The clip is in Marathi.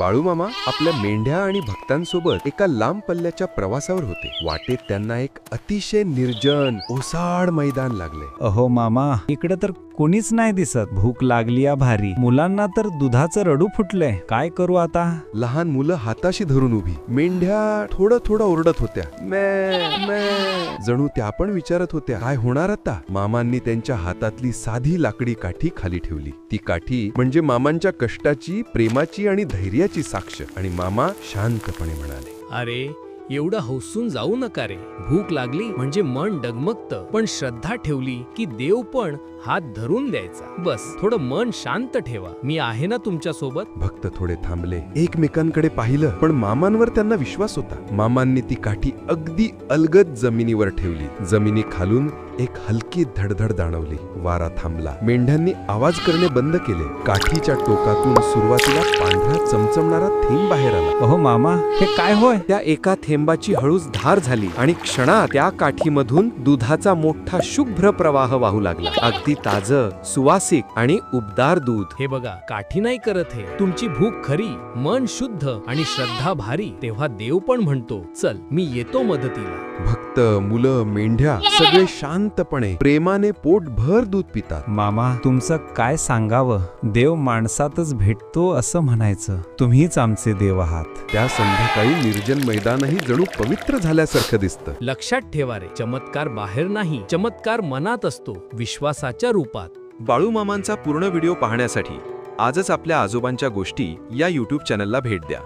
बाळूमामा आपल्या मेंढ्या आणि भक्तांसोबत एका लांब पल्ल्याच्या प्रवासावर होते. वाटेत त्यांना एक अतिशय निर्जन ओसाड मैदान लागले. अहो मामा, इकडे तर कोणीच नाही दिसत. भूक लागली या भारी. मुलांना तर दुधाचं रडू फुटलंय. काय करू आता? लहान मुलं हाताशी धरून उभी. मेंढ्या थोडं थोडं ओरडत होत्या. मॅ मॅ. जणू त्या पण विचारत होत्या, काय होणार आता? मामांनी त्यांच्या हातातली साधी लाकडी काठी खाली ठेवली. ती काठी म्हणजे मामांच्या कष्टाची, प्रेमाची आणि धैर्याची साक्ष. आणि मामा शांतपणे म्हणाले, अरे एवढं हौसून जाऊ नका रे. भूक लागली म्हणजे मन डगमगतं, पण श्रद्धा ठेवली की देव पण हात धरून द्यायचा. बस थोडं मन शांत ठेवा, मी आहे ना तुमच्या सोबत. भक्त थोडे थांबले, एकमेकांकडे पाहिलं, पण मामांवर त्यांना विश्वास होता. मामांनी ती काठी अगदी अलगद जमिनीवर ठेवली. जमिनी खालून एक हलकी धडधड जाणवली. वारा थांबला. मेंढ्यांनी आवाज करणे बंद केले. काठीच्या टोकातून सुरुवातीला पांढरा चमचमणारा थेंब बाहेर आला. अहो मामा, हे काय होय? त्या एका थेंबाची हळूच धार झाली आणि क्षणात त्या काठीमधून दुधाचा मोठा शुभ्र प्रवाह वाहू लागला. अगदी ताजं, सुवासिक आणि उबदार दूध. हे बघा, काठी नाही करत हे. तुमची भूक खरी, मन शुद्ध आणि श्रद्धा भारी, तेव्हा देव पण म्हणतो, चल मी येतो मदतीला. भक्त, मुलं, मेंढ्या सगळे शांतपणे प्रेमाने पोटभर दूध पितात. मामा, तुमचं काय सांगावं? देव माणसातच भेटतो असं म्हणायचं. तुम्हीच आमचे देव आहात. त्या संध्याकाळी निर्जन मैदानही जणू पवित्र झाल्यासारखं दिसतं. लक्षात ठेवा रे, चमत्कार बाहेर नाही, चमत्कार मनात असतो, विश्वासाच्या रूपात. बाळूमामांचा पूर्ण व्हिडिओ पाहण्यासाठी आजच आपल्या आजोबांच्या गोष्टी या YouTube चॅनलला भेट द्या.